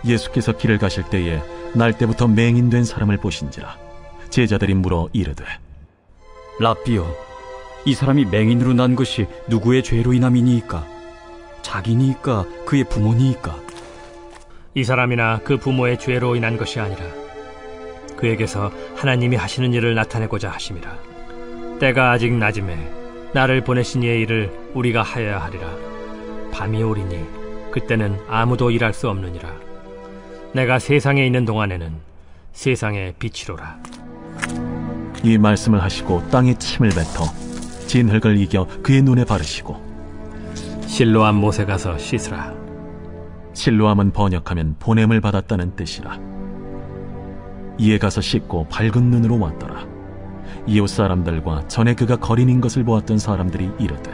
예수께서 길을 가실 때에 날 때부터 맹인된 사람을 보신지라. 제자들이 물어 이르되, 랍비여, 이 사람이 맹인으로 난 것이 누구의 죄로 인함이니이까? 자기니이까 그의 부모니이까? 이 사람이나 그 부모의 죄로 인한 것이 아니라 그에게서 하나님이 하시는 일을 나타내고자 하심이라. 때가 아직 낮음에 나를 보내신 이의 일을 우리가 하여야 하리라. 밤이 오리니 그때는 아무도 일할 수 없느니라. 내가 세상에 있는 동안에는 세상의 빛이로라. 이 말씀을 하시고 땅에 침을 뱉어 진흙을 이겨 그의 눈에 바르시고, 실로암 못에 가서 씻으라. 실로암은 번역하면 보냄을 받았다는 뜻이라. 이에 가서 씻고 밝은 눈으로 왔더라. 이웃 사람들과 전에 그가 거린인 것을 보았던 사람들이 이르되,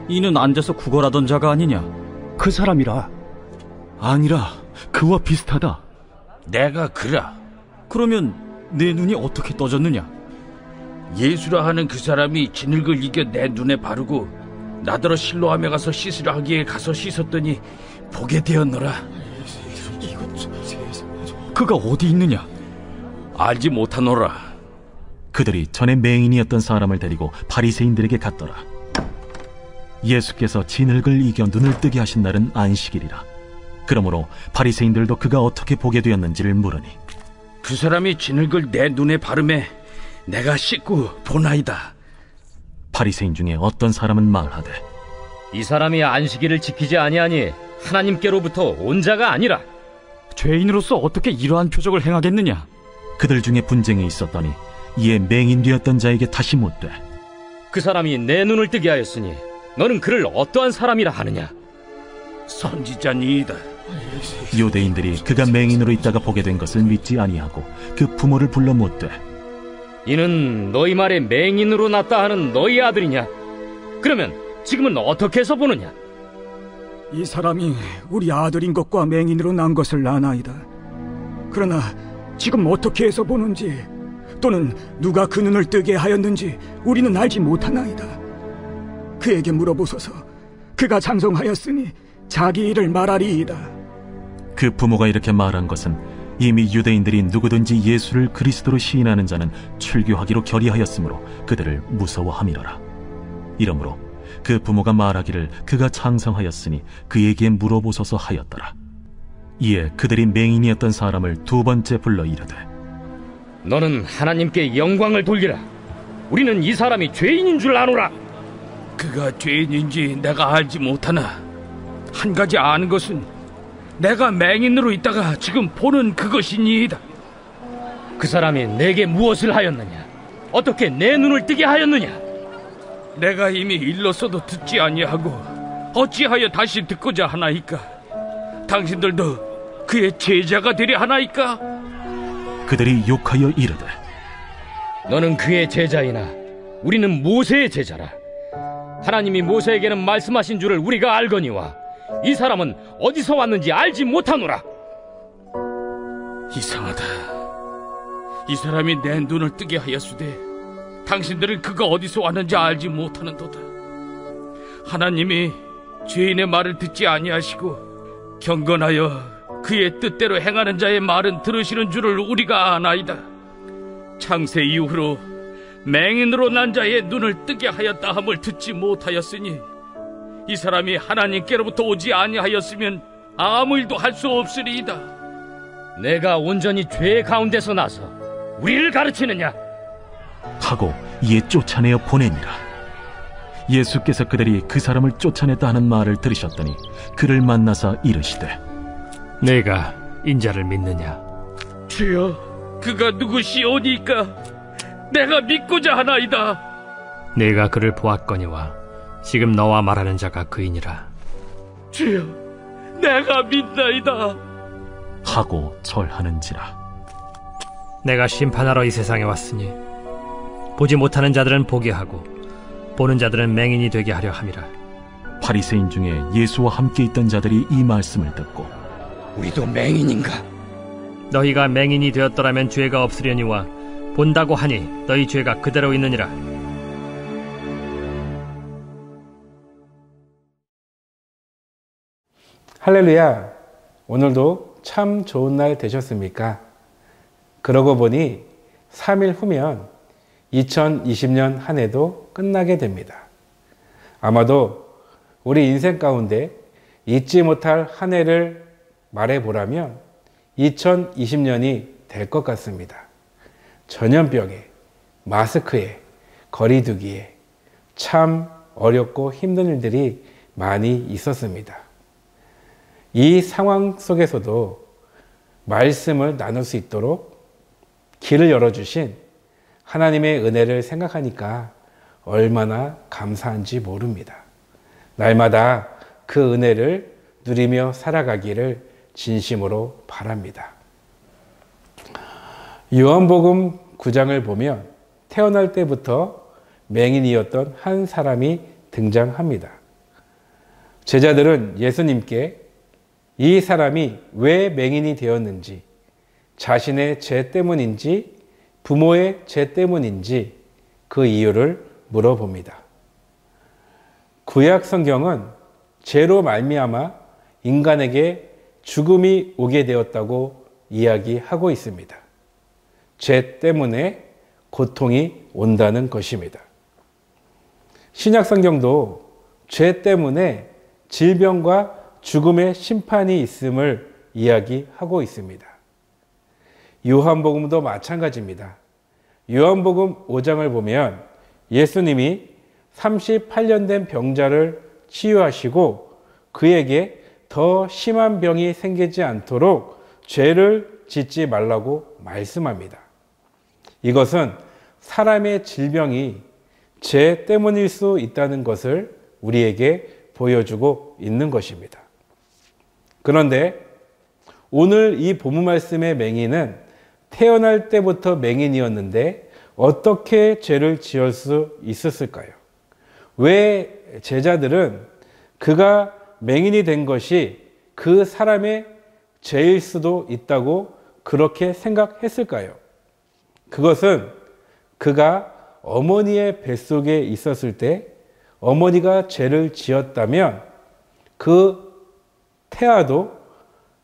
이는 앉아서 구걸하던 자가 아니냐? 그 사람이라. 아니라 그와 비슷하다. 내가 그라. 그러면 내 눈이 어떻게 떠졌느냐? 예수라 하는 그 사람이 진흙을 이겨 내 눈에 바르고 나더러 실로암에 가서 씻으라 하기에 가서 씻었더니 보게 되었노라. 그가 어디 있느냐? 알지 못하노라. 그들이 전에 맹인이었던 사람을 데리고 바리새인들에게 갔더라. 예수께서 진흙을 이겨 눈을 뜨게 하신 날은 안식일이라. 그러므로 바리새인들도 그가 어떻게 보게 되었는지를 물으니, 그 사람이 진흙을 내 눈에 바르매 내가 씻고 보나이다. 바리새인 중에 어떤 사람은 말하되, 이 사람이 안식일을 지키지 아니하니 하나님께로부터 온 자가 아니라. 죄인으로서 어떻게 이러한 표적을 행하겠느냐? 그들 중에 분쟁이 있었더니 이에 맹인되었던 자에게 다시 묻되, 그 사람이 내 눈을 뜨게 하였으니 너는 그를 어떠한 사람이라 하느냐? 선지자니이다. 유대인들이 그가 맹인으로 있다가 보게 된 것을 믿지 아니하고 그 부모를 불러 묻되, 이는 너희 말에 맹인으로 났다 하는 너희 아들이냐? 그러면 지금은 어떻게 해서 보느냐? 이 사람이 우리 아들인 것과 맹인으로 난 것을 아나이다. 그러나 지금 어떻게 해서 보는지 또는 누가 그 눈을 뜨게 하였는지 우리는 알지 못하나이다. 그에게 물어보소서. 그가 장성하였으니 자기 일을 말하리이다. 그 부모가 이렇게 말한 것은 이미 유대인들이 누구든지 예수를 그리스도로 시인하는 자는 출교하기로 결의하였으므로 그들을 무서워함이로라. 이러므로 그 부모가 말하기를 그가 장성하였으니 그에게 물어보소서 하였더라. 이에 그들이 맹인이었던 사람을 두 번째 불러 이르되, 너는 하나님께 영광을 돌리라. 우리는 이 사람이 죄인인 줄 아노라. 그가 죄인인지 내가 알지 못하나 한 가지 아는 것은 내가 맹인으로 있다가 지금 보는 그것이니이다. 그 사람이 내게 무엇을 하였느냐? 어떻게 내 눈을 뜨게 하였느냐? 내가 이미 일렀어도 듣지 아니하고 어찌하여 다시 듣고자 하나이까? 당신들도 그의 제자가 되려 하나이까? 그들이 욕하여 이르되, 너는 그의 제자이나 우리는 모세의 제자라. 하나님이 모세에게는 말씀하신 줄을 우리가 알거니와 이 사람은 어디서 왔는지 알지 못하노라. 이상하다. 이 사람이 내 눈을 뜨게 하였으되 당신들은 그가 어디서 왔는지 알지 못하는도다. 하나님이 죄인의 말을 듣지 아니하시고 경건하여 그의 뜻대로 행하는 자의 말은 들으시는 줄을 우리가 아나이다. 창세 이후로 맹인으로 난 자의 눈을 뜨게 하였다 함을 듣지 못하였으니 이 사람이 하나님께로부터 오지 아니하였으면 아무 일도 할 수 없으리이다. 내가 온전히 죄 가운데서 나서 우리를 가르치느냐? 하고 이에 쫓아내어 보내니라. 예수께서 그들이 그 사람을 쫓아냈다 하는 말을 들으셨더니 그를 만나사 이르시되, 내가 인자를 믿느냐? 주여, 그가 누구시오니까 내가 믿고자 하나이다. 내가 그를 보았거니와 지금 너와 말하는 자가 그이니라. 주여, 내가 믿나이다. 하고 절하는지라. 내가 심판하러 이 세상에 왔으니 보지 못하는 자들은 보게 하고 보는 자들은 맹인이 되게 하려 함이라. 바리새인 중에 예수와 함께 있던 자들이 이 말씀을 듣고, 우리도 맹인인가? 너희가 맹인이 되었더라면 죄가 없으려니와 본다고 하니 너희 죄가 그대로 있느니라. 할렐루야. 오늘도 참 좋은 날 되셨습니까? 그러고 보니 3일 후면 2020년 한 해도 끝나게 됩니다. 아마도 우리 인생 가운데 잊지 못할 한 해를 말해보라면 2020년이 될 것 같습니다. 전염병에, 마스크에, 거리두기에 참 어렵고 힘든 일들이 많이 있었습니다. 이 상황 속에서도 말씀을 나눌 수 있도록 길을 열어주신 하나님의 은혜를 생각하니까 얼마나 감사한지 모릅니다. 날마다 그 은혜를 누리며 살아가기를 진심으로 바랍니다. 요한복음 9장을 보면 태어날 때부터 맹인이었던 한 사람이 등장합니다. 제자들은 예수님께 이 사람이 왜 맹인이 되었는지, 자신의 죄 때문인지 부모의 죄 때문인지 그 이유를 물어봅니다. 구약 성경은 죄로 말미암아 인간에게 죽음이 오게 되었다고 이야기하고 있습니다. 죄 때문에 고통이 온다는 것입니다. 신약 성경도 죄 때문에 질병과 죽음의 심판이 있음을 이야기하고 있습니다. 요한복음도 마찬가지입니다. 요한복음 5장을 보면 예수님이 38년 된 병자를 치유하시고 그에게 더 심한 병이 생기지 않도록 죄를 짓지 말라고 말씀합니다. 이것은 사람의 질병이 죄 때문일 수 있다는 것을 우리에게 보여주고 있는 것입니다. 그런데 오늘 이 본문 말씀의 맹인은 태어날 때부터 맹인이었는데 어떻게 죄를 지을 수 있었을까요? 왜 제자들은 그가 맹인이 된 것이 그 사람의 죄일 수도 있다고 그렇게 생각했을까요? 그것은 그가 어머니의 뱃속에 있었을 때 어머니가 죄를 지었다면 그 태아도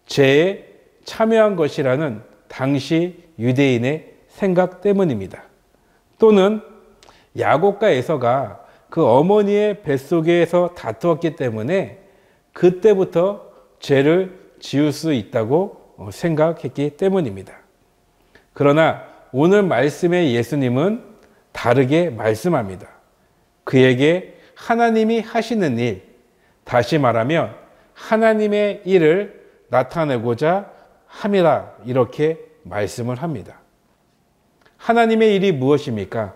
죄에 참여한 것이라는 당시 유대인의 생각 때문입니다. 또는 야곱과 에서가 그 어머니의 뱃속에서 다투었기 때문에 그때부터 죄를 지을 수 있다고 생각했기 때문입니다. 그러나 오늘 말씀의 예수님은 다르게 말씀합니다. 그에게 하나님이 하시는 일, 다시 말하면 하나님의 일을 나타내고자 함이라 이렇게 말씀을 합니다. 하나님의 일이 무엇입니까?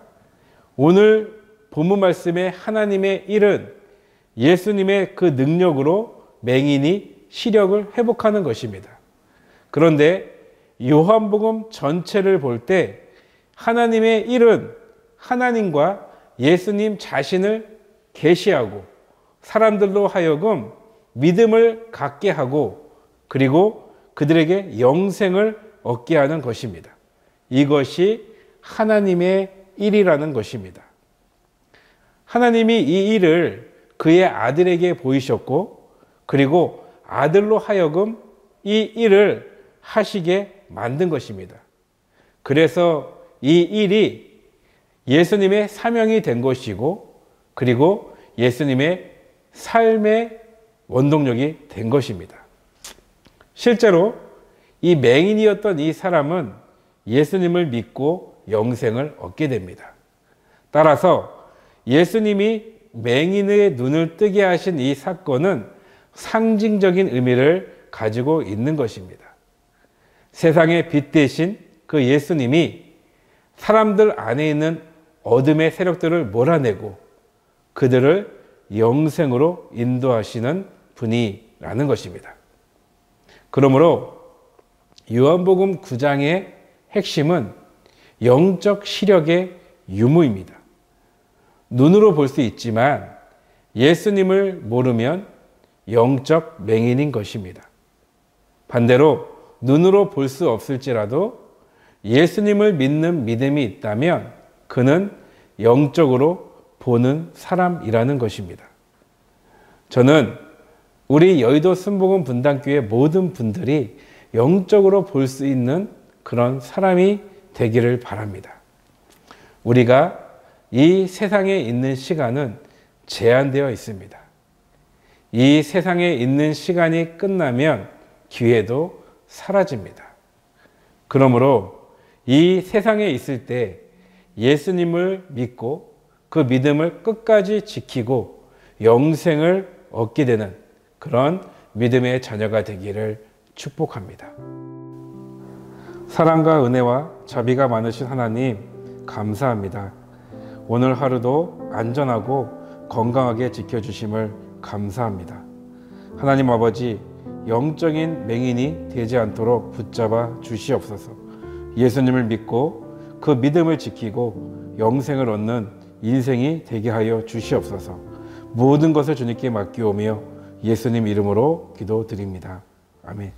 오늘 본문 말씀의 하나님의 일은 예수님의 그 능력으로 맹인이 시력을 회복하는 것입니다. 그런데 요한복음 전체를 볼 때 하나님의 일은 하나님과 예수님 자신을 계시하고 사람들로 하여금 믿음을 갖게 하고 그리고 그들에게 영생을 얻게 하는 것입니다. 이것이 하나님의 일이라는 것입니다. 하나님이 이 일을 그의 아들에게 보이셨고 그리고 아들로 하여금 이 일을 하시게 만든 것입니다. 그래서 이 일이 예수님의 사명이 된 것이고 그리고 예수님의 삶의 원동력이 된 것입니다. 실제로 이 맹인이었던 이 사람은 예수님을 믿고 영생을 얻게 됩니다. 따라서 예수님이 맹인의 눈을 뜨게 하신 이 사건은 상징적인 의미를 가지고 있는 것입니다. 세상의 빛 대신 그 예수님이 사람들 안에 있는 어둠의 세력들을 몰아내고 그들을 영생으로 인도하시는 분이라는 것입니다. 그러므로 요한복음 9장의 핵심은 영적 시력의 유무입니다. 눈으로 볼 수 있지만 예수님을 모르면 영적 맹인인 것입니다. 반대로 눈으로 볼 수 없을지라도 예수님을 믿는 믿음이 있다면 그는 영적으로 보는 사람이라는 것입니다. 저는 우리 여의도 순복음 분당교회 모든 분들이 영적으로 볼 수 있는 그런 사람이 되기를 바랍니다. 우리가 이 세상에 있는 시간은 제한되어 있습니다. 이 세상에 있는 시간이 끝나면 기회도 사라집니다. 그러므로 이 세상에 있을 때 예수님을 믿고 그 믿음을 끝까지 지키고 영생을 얻게 되는 그런 믿음의 자녀가 되기를 축복합니다. 사랑과 은혜와 자비가 많으신 하나님, 감사합니다. 오늘 하루도 안전하고 건강하게 지켜주심을 감사합니다. 하나님 아버지, 영적인 맹인이 되지 않도록 붙잡아 주시옵소서. 예수님을 믿고 그 믿음을 지키고 영생을 얻는 인생이 되게 하여 주시옵소서. 모든 것을 주님께 맡기오며 예수님 이름으로 기도드립니다. 아멘.